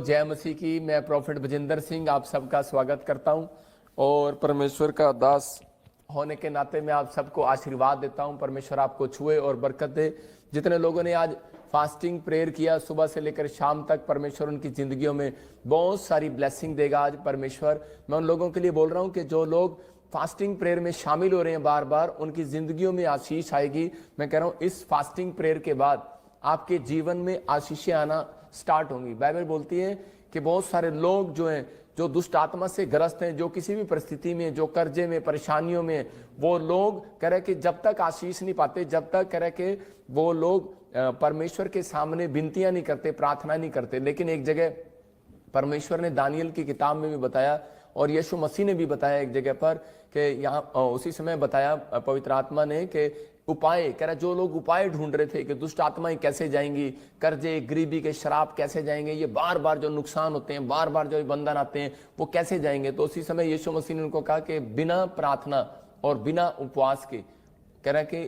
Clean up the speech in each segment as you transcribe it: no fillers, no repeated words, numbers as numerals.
जय मसीह की। मैं प्रॉफिट बजिंदर सिंह आप सबका स्वागत करता हूं और परमेश्वर का दास होने के नाते मैं आप सबको आशीर्वाद देता हूं। परमेश्वर आपको छुए और बरकत दे। जितने लोगों ने आज फास्टिंग प्रेयर किया सुबह से लेकर शाम तक, परमेश्वर उनकी जिंदगियों में बहुत सारी ब्लेसिंग देगा आज परमेश्वर। मैं उन लोगों के लिए बोल रहा हूं कि जो लोग फास्टिंग प्रेयर में शामिल हो रहे हैं बार बार, उनकी जिंदगियों में आशीष आएगी। मैं कह रहा हूं इस फास्टिंग प्रेयर के बाद आपके जीवन में आशीषें आना स्टार्ट होंगी। बाइबल बोलती है कि बहुत सारे लोग जो हैं, जो दुष्ट आत्मा से ग्रस्त हैं, जो किसी भी परिस्थिति में, जो कर्जे में, परेशानियों में, वो लोग कह रहे कि जब तक आशीष नहीं पाते, जब तक कह रहे कि वो लोग परमेश्वर के सामने विनतियां नहीं करते, प्रार्थना नहीं करते। लेकिन एक जगह परमेश्वर ने दानियल की किताब में भी बताया और यीशु मसीह ने भी बताया एक जगह पर कि यहाँ उसी समय बताया पवित्र आत्मा ने कि उपाय, कह रहा जो लोग उपाय ढूंढ रहे थे कि दुष्ट आत्माएं कैसे जाएंगी, कर्जे, गरीबी के शराब कैसे जाएंगे, ये बार बार जो नुकसान होते हैं, बार बार जो बंधन आते हैं, वो कैसे जाएंगे। तो उसी समय यीशु मसीह ने उनको कहा कि बिना प्रार्थना और बिना उपवास के कह रहा कि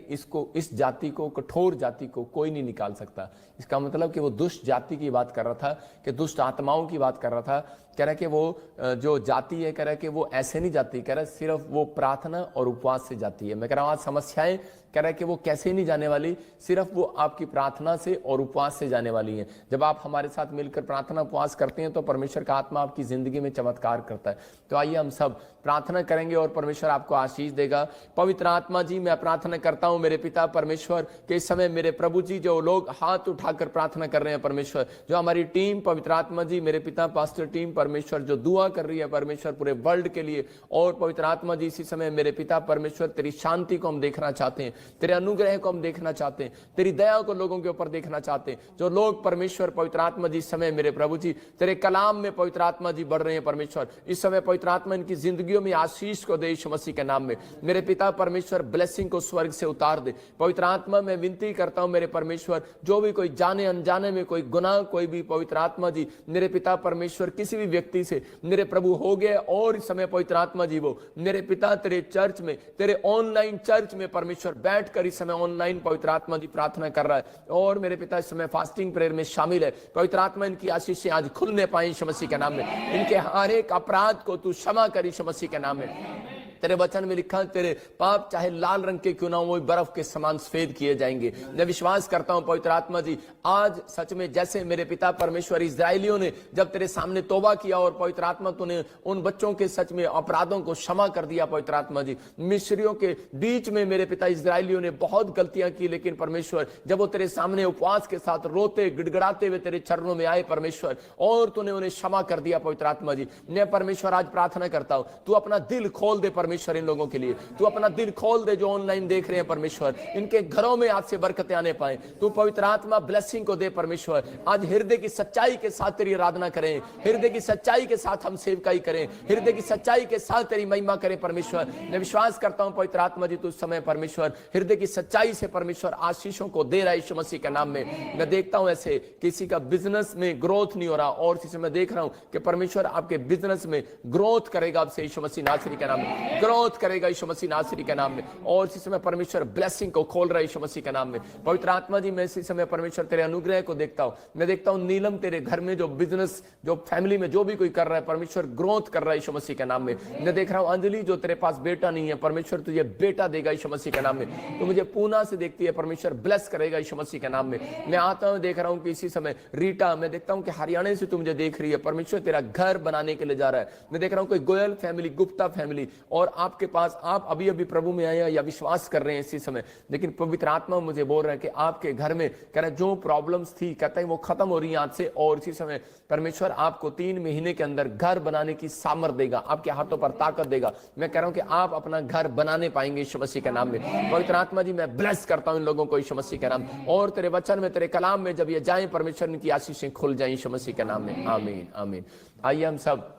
इस जाति को, कठोर जाति को कोई नहीं निकाल सकता। इसका मतलब कि वो दुष्ट जाति की बात कर रहा था, कि दुष्ट आत्माओं की बात कर रहा था। कह रहा कि वो जो जाति है, कह रहा कि वो ऐसे नहीं जाती, कह रहा सिर्फ वो प्रार्थना और उपवास से जाती है। मैं कह रहा हूँ आज समस्याएं कह रहा है कि वो कैसे नहीं जाने वाली, सिर्फ वो आपकी प्रार्थना से और उपवास से जाने वाली है। जब आप हमारे साथ मिलकर प्रार्थना उपवास करते हैं तो परमेश्वर का आत्मा आपकी जिंदगी में चमत्कार करता है। तो आइए हम सब प्रार्थना करेंगे और परमेश्वर आपको आशीष देगा। पवित्र आत्मा जी, मैं प्रार्थना करता हूं मेरे पिता परमेश्वर के इस समय मेरे प्रभु जी, जो लोग हाथ उठाकर प्रार्थना कर रहे हैं परमेश्वर, जो हमारी टीम पवित्र आत्मा जी, मेरे पिता पास्टर टीम परमेश्वर जो दुआ कर रही है परमेश्वर पूरे वर्ल्ड के लिए, और पवित्र आत्मा जी इसी समय मेरे पिता परमेश्वर तेरी शांति को हम देखना चाहते हैं, तेरे अनुग्रह को हम देखना चाहते हैं, तेरी दया को लोगों के ऊपर देखना चाहते हैं। जो लोग परमेश्वर पवित्र आत्मा जी इस समय मेरे प्रभु जी तेरे कलाम में पवित्र आत्मा जी बढ़ रहे हैं परमेश्वर, इस समय पवित्र आत्मा इनकी जिंदगियों में आशीष को दे यीशु मसीह के नाम में। मेरे पिता परमेश्वर ब्लेसिंग को स्वर्ग से उतार दे। पवित्र आत्मा मैं विनती करता हूं मेरे परमेश्वर, जो भी कोई जाने अनजाने में कोई गुनाह, कोई भी पवित्र आत्मा जी मेरे पिता परमेश्वर किसी भी व्यक्ति से मेरे प्रभु हो गए, और इस समय पवित्र आत्मा जी वो मेरे पिता तेरे चर्च में, तेरे ऑनलाइन चर्च में परमेश्वर बैठ कर इस समय ऑनलाइन पवित्र आत्मा जी प्रार्थना कर रहा है, और मेरे पिता इस समय फास्टिंग प्रेयर में शामिल है। पवित्र आत्मा इनकी आशीष से आज खुलने पाए यीशु मसीह के नाम में। इनके हर एक अपराध को तू क्षमा कर यीशु मसीह के नाम में। तेरे वचन में लिखा तेरे पाप चाहे लाल रंग के क्यों ना हो, वो बर्फ के समान सफेद किए जाएंगे। मैं विश्वास करता हूं पवित्र आत्मा जी आज सच में जैसे मेरे पिता परमेश्वर इस्राएलियों ने जब तेरे सामने तौबा किया और पवित्र आत्मा तूने उन बच्चों के सच में अपराधों को क्षमा कर दिया पवित्र आत्मा जी। मिस्रियों के बीच में मेरे पिता इस्राएलियों ने बहुत गलतियां की, लेकिन परमेश्वर जब वो तेरे सामने उपवास के साथ रोते गिड़गिड़ाते हुए तेरे चरणों में आए परमेश्वर, और तूने उन्हें क्षमा कर दिया पवित्र आत्मा जी। मैं परमेश्वर आज प्रार्थना करता हूं तू अपना दिल खोल दे परमेश्वर इन लोगों के लिए, तू अपना दिल खोल दे जो ऑनलाइन देख रहे हैं परमेश्वर, इनके घरों में आज से बरकतें आने पाए। तू पवित्र आत्मा ब्लेसिंग को दे परमेश्वर। आज हृदय की सच्चाई के साथ तेरी आराधना करें, हृदय की सच्चाई के साथ हम सेवकाई करें, हृदय की सच्चाई के साथ तेरी महिमा करें परमेश्वर। मैं विश्वास करता हूं पवित्र आत्मा जी तू समय परमेश्वर हृदय की सच्चाई से परमेश्वर आशीषों को दे रहा है यीशु मसीह के नाम में। मैं देखता हूं ऐसे किसी का बिजनेस में ग्रोथ नहीं हो रहा, और इसी समय देख रहा हूं कि परमेश्वर आपके बिजनेस में ग्रोथ करेगा आपसे यीशु मसीह नासरी के नाम में, ग्रोथ करेगा यीशु मसीह नासरी के नाम में। और इसी समय परमेश्वर ब्लेसिंग को खोल रहा है यीशु मसीह के नाम में। पवित्र आत्मा जी मैं इसी समय परमेश्वर तेरे अनुग्रह को देखता हूं। मैं देखता हूं नीलम तेरे घर में जो बिजनेस, जो फैमिली में जो भी कोई कर रहा है परमेश्वर ग्रोथ कर रहा है यीशु मसीह के नाम में। मैं देख रहा हूं अंजलि जो तेरे पास बेटा नहीं है परमेश्वर तुझे बेटा देगा यीशु मसीह के नाम में। तो मुझे पूना से देखती है परमेश्वर ब्लेस करेगा यीशु मसीह के नाम में। मैं आता हूं देख रहा हूं कि इसी समय रीटा, मैं देखता हूं कि हरियाणा से तू मुझे देख रही है परमेश्वर तेरा घर बनाने के लिए जा रहा है। मैं देख रहा हूं कोई गोयल फैमिली, गुप्ता फैमिली, और आपके पास आप अभी अभी प्रभु में आए या विश्वास कर रहे हैं इसी समय, लेकिन पवित्र आत्मा मुझे बोल रहा है कि आपके घर में कह रहा जो प्रॉब्लम्स थी कहता है वो खत्म हो रही है आज से, और इसी समय परमेश्वर आपको 3 महीने के अंदर घर बनाने की सामर्थ देगा, आपके हाथों पर ताकत देगा। मैं कह रहा हूं कि आप अपना घर बनाने पाएंगे यीशु मसीह के नाम में। पवित्र आत्मा जी मैं ब्लेस करता हूं इन लोगों को यीशु मसीह के नाम, और तेरे वचन में तेरे कलाम में जब ये जाए परमेश्वर इनकी आशीषें खुल जाए यीशु मसीह के नाम में। आमीन आमीन। आइए हम सब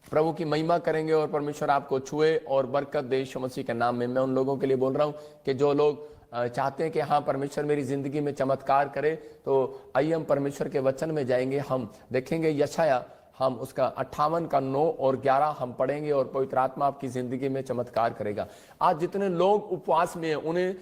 प्रभु की महिमा करेंगे और परमेश्वर आपको छुए और बरकत दे यीशु मसीह के नाम में। मैं उन लोगों के लिए बोल रहा हूं कि जो लोग चाहते हैं कि हाँ परमेश्वर मेरी जिंदगी में चमत्कार करे, तो आइए हम परमेश्वर के वचन में जाएंगे। हम देखेंगे यशाया हम उसका 58 का 9 और 11 हम पढ़ेंगे और पवित्र आत्मा आपकी जिंदगी में चमत्कार करेगा। आज जितने लोग उपवास में हैं उन्हें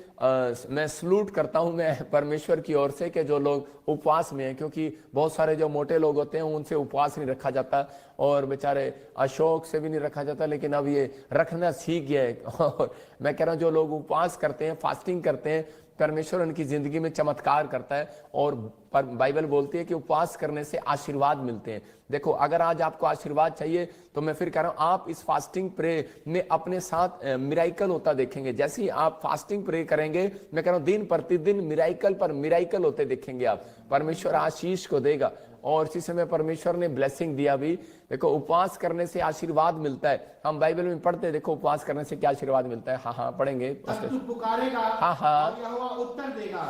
मैं सलूट करता हूं मैं परमेश्वर की ओर से कि जो लोग उपवास में हैं, क्योंकि बहुत सारे जो मोटे लोग होते हैं उनसे उपवास नहीं रखा जाता और बेचारे अशोक से भी नहीं रखा जाता, लेकिन अब ये रखना सीख गया है। और मैं कह रहा हूं जो लोग उपवास करते हैं, फास्टिंग करते हैं, परमेश्वर उनकी जिंदगी में चमत्कार करता है। और बाइबल बोलती है कि उपवास करने से आशीर्वाद मिलते हैं। देखो, अगर आज आपको आशीर्वाद चाहिए तो मैं फिर कह रहा हूं आप इस फास्टिंग प्रे में अपने साथ मिराइकल होता देखेंगे। जैसे ही आप फास्टिंग प्रे करेंगे, मैं कह रहा हूं दिन प्रतिदिन मिराइकल पर मिराइकल होते देखेंगे आप। परमेश्वर आशीष को देगा और इसी समय परमेश्वर ने ब्लेसिंग दिया भी। देखो, उपवास करने से आशीर्वाद मिलता है। हम बाइबल में पढ़ते हैं, देखो उपवास करने से क्या आशीर्वाद मिलता है। हाँ पढ़ेंगे। तू पुकारेगा और यहोवा उत्तर देगा।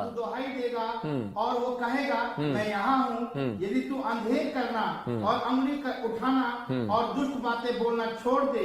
तू दुहाई देगा और वो कहेगा मैं यहाँ हूँ। यदि तू अंधेर करना और अंगुली उठाना और दुष्ट बातें बोलना छोड़ दे,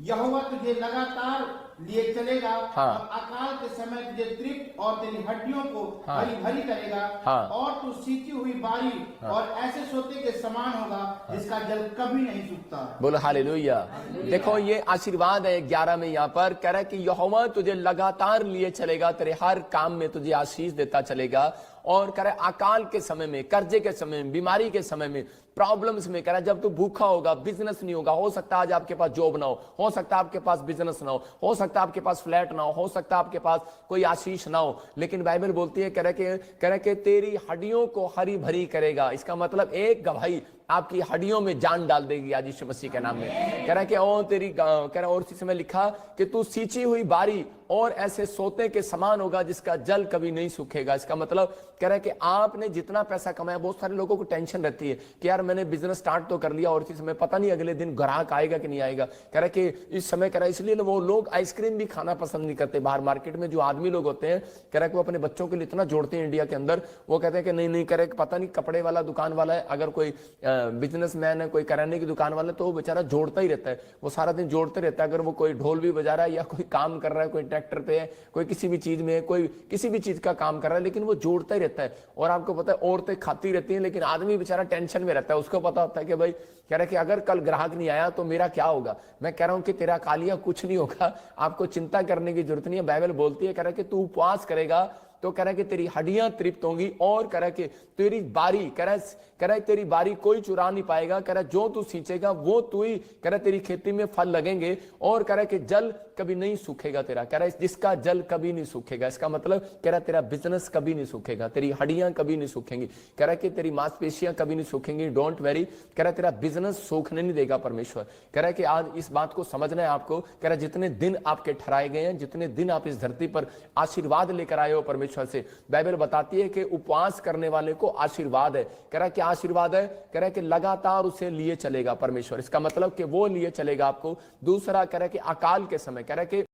यहोवा तुझे लगातार लिए चलेगा और अकाल के समय तुझे तृप्त और तेरी हड्डियों को हरी भरी करेगा और तू सींची हुई बारी और ऐसे सोते के समान होगा जिसका जल कभी नहीं सूखता। बोलो हालेलुया। देखो, ये आशीर्वाद है 11 में यहाँ पर कह रहा है कि यहोवा तुझे लगातार लिए चलेगा, तेरे हर काम में तुझे आशीष देता चलेगा। और कह रहा है अकाल के समय में, कर्जे के समय में, बीमारी के समय में, प्रॉब्लम्स में, कह रहा है जब तू भूखा होगा, बिजनेस नहीं होगा, हो सकता है आज आपके पास जॉब ना हो सकता है आपके पास बिजनेस ना हो सकता है आपके पास फ्लैट ना हो सकता है आपके पास कोई आशीष ना हो, लेकिन बाइबल बोलती है कह रहा कि तेरी हड्डियों को हरी भरी करेगा। इसका मतलब एक गवाही आपकी हड्डियों में जान डाल देगी आज यीशु मसीह के नाम में। कह रहा कि ओ तेरी कह रहा और इसी समय लिखा कि तू सींची हुई बारी और ऐसे सोते के समान होगा जिसका जल कभी नहीं सूखेगा। इसका मतलब कह रहा है कि आपने जितना पैसा कमाया, बहुत सारे लोगों को टेंशन रहती है कि यार मैंने बिजनेस स्टार्ट तो कर लिया और इसी समय पता नहीं अगले दिन ग्राहक आएगा कि नहीं आएगा। कह रहा कि इस समय कह रहा इसलिए वो लोग आइसक्रीम भी खाना पसंद नहीं करते। बाहर मार्केट में जो आदमी लोग होते हैं, कह रहा कि वो अपने बच्चों के लिए इतना जोड़ते हैं इंडिया के अंदर, वो कहते हैं कि नहीं कह रहे पता नहीं कपड़े वाला दुकान वाला है, अगर कोई बिजनेसमैन है, कोई कराने की दुकान वाला है, तो वो बेचारा जोड़ता ही रहता है, वो सारा दिन जोड़ते रहता है। अगर वो कोई ढोल भी बजा रहा है या कोई काम कर रहा है, कोई ट्रैक्टर पे है, कोई किसी भी चीज में है, कोई किसी भी चीज का काम कर रहा है, लेकिन वो जोड़ता ही रहता है। और आपको पता है औरतें खाती रहती हैं, लेकिन आदमी बेचारा टेंशन में रहता है। उसको पता होता है कि भाई कह रहा है कि अगर कल ग्राहक नहीं आया तो मेरा क्या होगा। मैं कह रहा हूं कि तेरा कालिया कुछ नहीं होगा, आपको चिंता करने की जरूरत नहीं है। बाइबल बोलती है कह रहा है कि तू उपवास करेगा तो कह रहा है कि तेरी हड्डियां तृप्त होंगी और कह रहा है कि तेरी बारी कह रहा है तेरी बारी कोई चुरा नहीं पाएगा। कह रहा है जो तू सींचेगा वो तू ही, कह रहा है तेरी खेती में फल लगेंगे और कह रहा है कि जल कभी नहीं सूखेगा तेरा। कह रहा है जिसका जल कभी नहीं सूखेगा। इसका मतलब कह रहा है तेरा बिजनेस कभी नहीं सूखेगा, तेरी हड्डियां कभी नहीं सूखेंगी, कह रहा है कि तेरी मांसपेशियां कभी नहीं सूखेंगी। डोंट वेरी, कह रहा है तेरा बिजनेस सूखने नहीं देगा परमेश्वर। कह रहा है कि आज इस बात को समझना है आपको। कह रहा है जितने दिन आपके ठहराए गए हैं, जितने दिन आप इस धरती पर आशीर्वाद लेकर आए हो परमेश्वर से, बाइबल बताती है कि उपवास करने वाले को आशीर्वाद है। कह रहा है क्या आशीर्वाद है? कह रहा है कि लगातार उसे लिए चलेगा परमेश्वर। इसका मतलब कि वो लिए चलेगा आपको। दूसरा कह रहा है कि अकाल के समय, कह रहा है कि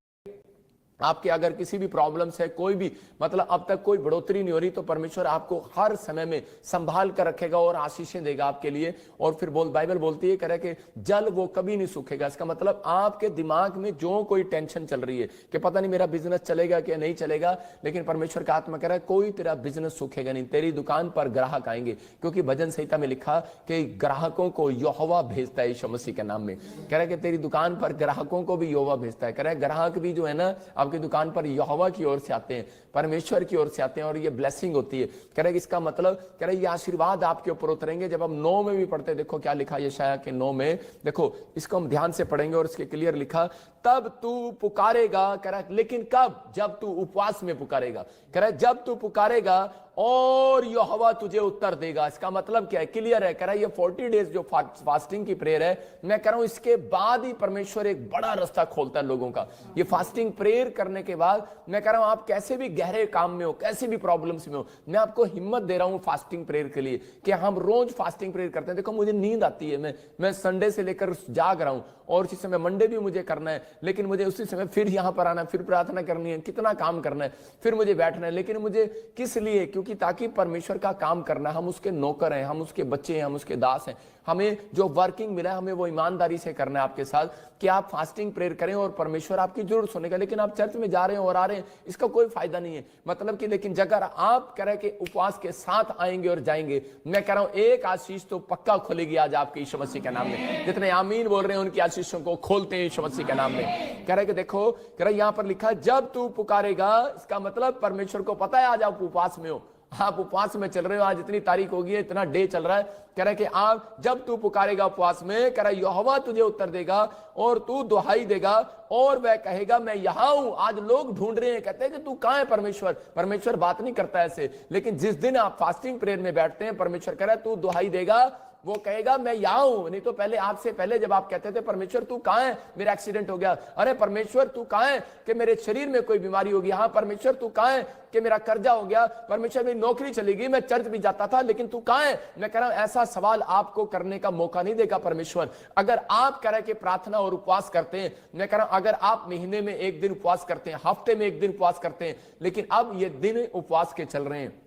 आपके अगर किसी भी प्रॉब्लम्स है, कोई भी मतलब अब तक कोई बढ़ोतरी नहीं हो रही, तो परमेश्वर आपको हर समय में संभाल कर रखेगा और आशीषें देगा आपके लिए। और फिर बाइबल बोलती है कह रहा है कि जल वो कभी नहीं सूखेगा। इसका मतलब आपके दिमाग में जो कोई टेंशन चल रही है कि पता नहीं मेरा बिजनेस चलेगा क्या नहीं चलेगा, लेकिन परमेश्वर का आत्मा कह रहा है कोई तेरा बिजनेस सूखेगा नहीं, तेरी दुकान पर ग्राहक आएंगे। क्योंकि भजन संहिता में लिखा कि ग्राहकों को यहोवा भेजता है यीशु मसीह के नाम में। कह रहा है कि तेरी दुकान पर ग्राहकों को भी यहोवा भेजता है। कह रहा है ग्राहक भी जो है ना आपकी दुकान पर यहोवा की ओर से आते हैं, परमेश्वर की ओर से आते हैं और ये ब्लेसिंग होती है। कह रहे इसका मतलब कह रहे ये आशीर्वाद आपके ऊपर उतरेंगे। जब हम 9 में भी पढ़ते हैं, देखो क्या लिखा यशायाह के 9 में, देखो इसको हम ध्यान से पढ़ेंगे और इसके क्लियर लिखा, तब तू पुकारेगा। कह रहा लेकिन कब? जब तू उपवास में पुकारेगा। कह रहा जब तू पुकारेगा और यहोवा तुझे उत्तर देगा। इसका मतलब क्या है? क्लियर है। कह रहा है ये 40 डेज जो फास्टिंग की प्रेयर है, मैं कह रहा हूं इसके बाद ही परमेश्वर एक बड़ा रास्ता खोलता है लोगों का। ये फास्टिंग प्रेयर करने के बाद मैं कह रहा हूं आप कैसे भी गहरे काम में हो, कैसे भी प्रॉब्लम्स में हो, मैं आपको हिम्मत दे रहा हूं फास्टिंग प्रेयर के लिए कि हम रोज फास्टिंग प्रेयर करते हैं। देखो मुझे नींद आती है, मैं संडे से लेकर जाग रहा हूं और उसी समय मंडे भी मुझे करना है, लेकिन मुझे उसी समय फिर यहां पर आना है, फिर प्रार्थना करनी है, कितना काम करना है, फिर मुझे बैठना है। लेकिन मुझे किस लिए? क्योंकि क्योंकि ताकि परमेश्वर का काम करना, हम उसके नौकर हैं, हम उसके बच्चे हैं, हम उसके दास हैं। हमें जो वर्किंग मिला है हमें वो ईमानदारी से करना है आपके साथ, कि आप फास्टिंग प्रेयर करें और परमेश्वर आपकी जरूर सुनेगा। लेकिन आप चर्च में जा रहे हैं और आ रहे हैं, इसका कोई फायदा नहीं है। मतलब कि लेकिन अगर आप कह रहे कि उपवास के साथ आएंगे और जाएंगे, मैं कह रहा हूं एक आशीष तो पक्का खुलेगी आज आपके यीशु मसीह के नाम में। जितने आमीन बोल रहे हैं उनकी आशीषों को खोलते हैं यीशु मसीह के नाम में। कह रहे कि देखो, कह रहे यहां पर लिखा जब तू पुकारेगा, इसका मतलब परमेश्वर को पता है आज आप उपवास में हो, आप उपवास में चल रहे हो, आज इतनी तारीख होगी है, इतना डे चल रहा है। कह रहे कि आप जब तू पुकारेगा उपवास में, कह रहा यहोवा तुझे उत्तर देगा और तू दुहाई देगा और वह कहेगा मैं यहां हूं। आज लोग ढूंढ रहे हैं, कहते हैं कि तू कहां है परमेश्वर। परमेश्वर बात नहीं करता ऐसे, लेकिन जिस दिन आप फास्टिंग प्रेयर में बैठते हैं, परमेश्वर कह रहा है तू दुहाई देगा, वो कहेगा मैं यहां हूं। नहीं तो पहले, आपसे पहले जब आप कहते थे परमेश्वर तू कहां है, मेरा एक्सीडेंट हो गया, अरे परमेश्वर तू कहां है कि मेरे शरीर में कोई बीमारी होगी, हाँ परमेश्वर तू कहां है कि मेरा कर्जा हो गया, परमेश्वर मेरी नौकरी चली गई, मैं चर्च भी जाता था लेकिन तू कहां है। मैं कह रहा हूं ऐसा सवाल आपको करने का मौका नहीं देगा परमेश्वर। अगर आप कह रहे कि प्रार्थना और उपवास करते हैं, मैं कह रहा हूं अगर आप महीने में एक दिन उपवास करते हैं, हफ्ते में एक दिन उपवास करते हैं, लेकिन अब ये दिन उपवास के चल रहे हैं,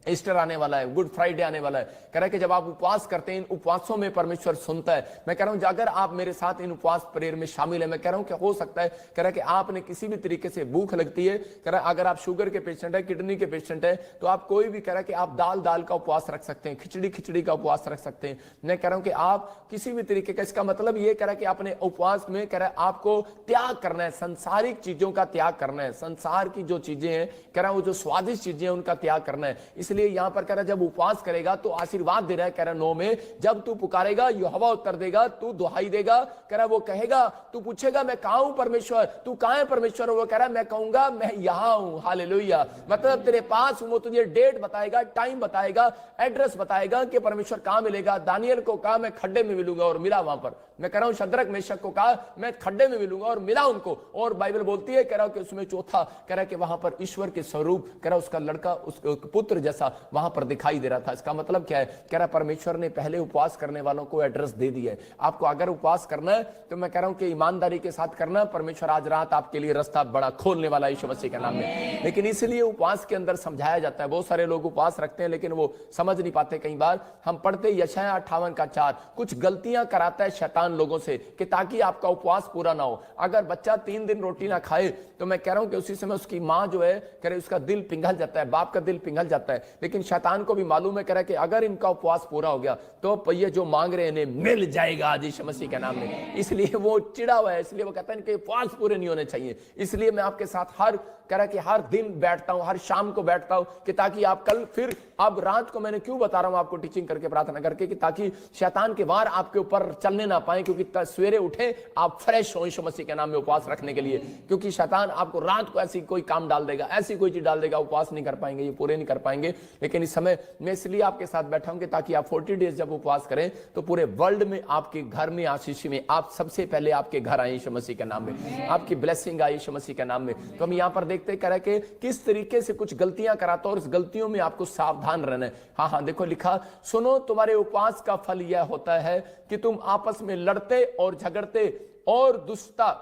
ईस्टर आने वाला है, गुड फ्राइडे आने वाला है, कह रहा है कि जब आप उपवास करते हैं, इन उपवासों में परमेश्वर सुनता है। मैं कह रहा हूं अगर आप मेरे साथ इन उपवास प्रेयर में शामिल है, मैं कह रहा हूं कि हो सकता है, कह रहा है कि आपने किसी भी तरीके से भूख लगती है, कह रहा है अगर आप शुगर के पेशेंट है, किडनी के पेशेंट है, तो आप कोई भी, कह रहा है कि आप दाल का उपवास रख सकते हैं, खिचड़ी का उपवास रख सकते हैं। मैं कह रहा हूं कि आप किसी भी तरीके का, इसका मतलब ये कह रहा है कि अपने उपवास में, कह रहा है आपको त्याग करना है, संसारिक चीजों का त्याग करना है, संसार की जो चीजें हैं, कह रहा है वो जो स्वादिष्ट चीजें हैं उनका त्याग करना है। इसलिए यहां पर कह रहा है जब उपवास करेगा तो आशीर्वाद दे रहा है, कह रहा 9 में, जब तू पुकारेगा यहोवा उत्तर देगा, तू दुहाई देगा, कह रहा वो कहेगा, तू पूछेगा मैं कहां हूं परमेश्वर, तू कहां है परमेश्वर, वो कह रहा मैं कहूंगा मैं यहां हूं। हालेलुया। मतलब तेरे पास हूं, वो तुझे डेट बताएगा, टाइम बताएगा, एड्रेस बताएगा कि परमेश्वर कहां मिलेगा। दानियल को कहा मैं खड्डे में मिलूंगा और मिला वहां पर। मैं कह रहा हूं शद्रक मेशक को कहा मैं खड्डे में मिलूंगा और मिला उनको। और बाइबल बोलती है, कह रहा कि उसमें चौथा, कह रहा कि वहां पर ईश्वर के स्वरूप, कह रहा उसका लड़का, उसका पुत्र जैसा वहां पर दिखाई दे रहा था। इसका मतलब क्या है, कह रहा परमेश्वर ने पहले उपवास करने वालों को एड्रेस दे दिया है। आपको अगर उपवास करना है तो मैं कह रहा हूं कि ईमानदारी के साथ करना, परमेश्वर आज रात आपके लिए रास्ता बड़ा खोलने वाला है यीशु मसीह के नाम में। लेकिन इसलिए उपवास के अंदर समझाया जाता है, बहुत सारे लोग उपवास रखते हैं लेकिन वो समझ नहीं पाते। कई बार हम पढ़ते यशायाह 58:4, कुछ गलतियां कराता है शैतान लोगों से कि ताकि आपका उपवास पूरा ना हो। अगर बच्चा 3 दिन रोटी ना खाए तो मैं कह रहा हूं कि उसी समय उसकी मां जो है, कह रहे उसका दिल पिघल जाता है, बाप का दिल पिघल जाता है। लेकिन शैतान को भी मालूम है, कह रहा है कि अगर इनका उपवास पूरा हो गया तो ये जो मांग रहे हैं इन्हें मिल जाएगा आज यीशु मसीह के नाम में। इसलिए वो चिड़ा हुआ है, इसलिए वो कहता है कि उपवास पूरे नहीं होने चाहिए। इसलिए मैं आपके साथ कह रहा कि हर दिन बैठता हूं, हर शाम को बैठता हूं कि ताकि आप कल फिर, अब रात को मैंने क्यों बता रहा हूं आपको टीचिंग करके, प्रार्थना करके, कि ताकि शैतान के वार आपके ऊपर चलने ना पाए, क्योंकि सवेरे उठे आप फ्रेश हो यीशु मसीह के नाम में उपवास रखने के लिए। क्योंकि शैतान आपको रात को ऐसी कोई काम डाल देगा, ऐसी कोई चीज डाल देगा, उपवास नहीं कर पाएंगे, ये पूरे नहीं कर पाएंगे। लेकिन इस समय मैं इसलिए आपके साथ बैठा हूं कि ताकि आप 40 डेज जब उपवास करें तो पूरे वर्ल्ड में आपके घर में आशीष में आप सबसे पहले आपके घर आए यीशु मसीह के नाम में, आपकी ब्लेसिंग आए यीशु मसीह के नाम में। तो हम यहां पर देखते कह रहे कि किस तरीके से कुछ गलतियां कराता और उस गलतियों में आपको सावधान रहना है। हाँ देखो लिखा, सुनो तुम्हारे उपवास का फल यह होता है कि तुम आपस में लड़ते और झगड़ते और दुष्टता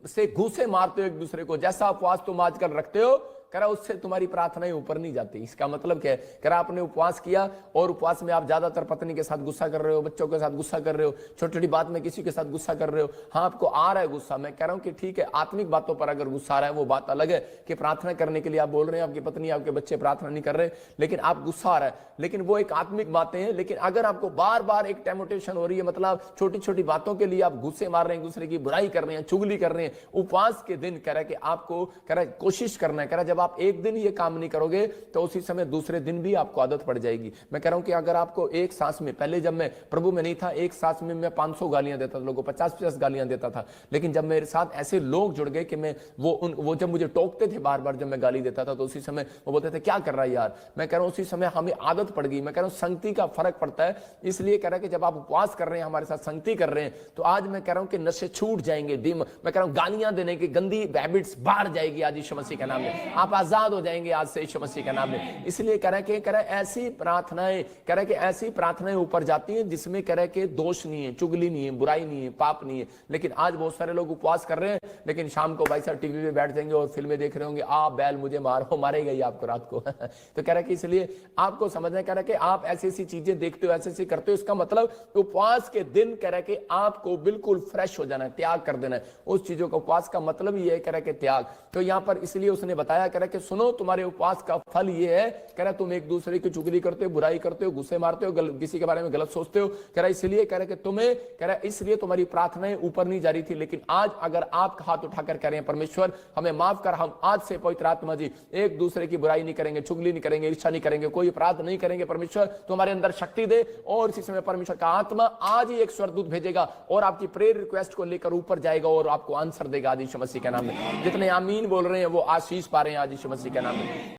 से घूसे मारते हो एक दूसरे को। जैसा उपवास तुम आजकल रखते हो, कह रहा उससे तुम्हारी प्रार्थनाएं ऊपर नहीं जाती। इसका मतलब क्या है, कह रहा आपने उपवास किया और उपवास में आप ज्यादातर पत्नी के साथ गुस्सा कर रहे हो, बच्चों के साथ गुस्सा कर रहे हो, छोटी छोटी बात में किसी के साथ गुस्सा कर रहे हो। हाँ आपको आ रहा है गुस्सा, मैं कह रहा हूं कि ठीक है, आत्मिक बातों पर अगर गुस्सा आ रहा है वो बात अलग है कि प्रार्थना करने के लिए आप बोल रहे हैं, आपकी पत्नी आपके बच्चे प्रार्थना नहीं कर रहे, लेकिन आप गुस्सा आ रहा है, लेकिन वो एक आत्मिक बातें हैं। लेकिन अगर आपको बार बार एक टेम्पटेशन हो रही है, मतलब छोटी छोटी बातों के लिए आप गुस्से मार रहे हैं, दूसरे की बुराई कर रहे हैं, चुगली कर रहे हैं, उपवास के दिन कह रहा है कि आपको, कह रहा है कोशिश करना है, कह रहा है जब आप एक दिन ये काम नहीं करोगे तो उसी समय दूसरे दिन भी आपको आदत पड़ जाएगी। मैं कह रहा हूं कि अगर आपको एक सांस में, पहले जब मैं प्रभु में नहीं था, एक सांस में मैं 500 गालियां देता था लोगों को, 50-50 गालियां देता था। लेकिन जब मेरे साथ ऐसे लोग जुड़ गए कि मैं वो जब मुझे टोकते थे बार बार जब मैं गाली देता था, तो उसी समय वो बोलते थे क्या कर रहा है यार। मैं कह रहा हूं उसी समय हमें आदत पड़ गई। मैं कह रहा हूं संगति का फर्क पड़ता है। इसलिए कह रहा है कि जब आप उपवास कर रहे हैं, हमारे साथ संगति कर रहे हैं, तो आज मैं कह रहा हूं कि नशे छूट जाएंगे। मैं कह रहा हूं गालियां देने की गंदी हैबिट्स बाहर जाएगी आज यीशु मसीह के नाम में। आप आप आजाद हो जाएंगे आज से यीशु मसीह के नाम में। इसलिए कह रहे ऐसी प्रार्थनाएं, कह रहे कि ऐसी प्रार्थनाएं ऊपर जाती हैं जिसमें कह रहे कि दोष नहीं है, चुगली नहीं है, बुराई नहीं है, पाप नहीं है। लेकिन आज बहुत सारे लोग उपवास कर रहे हैं, लेकिन शाम को भाई साहब टीवी पे बैठ जाएंगे और फिल्में देख रहे होंगे, आ बैल मुझे मारो, मारेगा ही आपको रात को। तो कह रहा कि इसलिए आपको समझना, कह रहा कि आप ऐसी ऐसी चीजें देखते हो, ऐसे ऐसे करते हो, इसका मतलब उपवास के दिन कह रहा कि आपको बिल्कुल फ्रेश हो जाना है, त्याग कर देना है उस चीजों का। उपवास का मतलब ये है कह रहा कि त्याग। तो यहां पर इसलिए उसने बताया, कह रहा कि सुनो तुम्हारे उपवास का फल ये है, कह रहा तुम एक दूसरे की चुगली करते हो, बुराई करते हो, गुस्से मारते हो, किसी के बारे में गलत सोचते हो। कह रहा इसलिए कह रहा कि तुम्हें, कह रहा इसलिए तुम्हारी प्रार्थनाएं ऊपर नहीं जा रही थी। लेकिन आज अगर आप हाथ उठाकर कह रहे हैं परमेश्वर हमें माफ कर, हम आज से पवित्र आत्मा जी एक दूसरे की बुराई नहीं करेंगे, चुगली नहीं करेंगे, ईर्ष्या नहीं करेंगे, कोई अपराध नहीं करेंगे, परमेश्वर तुम्हारे अंदर शक्ति दे। और इसी समय परमेश्वर का आत्मा आज ही एक स्वर्गदूत भेजेगा और आपकी प्रेयर रिक्वेस्ट को लेकर ऊपर जाएगा और आपको आंसर देगा आज यीशु मसीह के नाम में। जितने आमीन बोल रहे हैं वो आशीष पा रहे हैं आज यीशु मसीह के नाम में।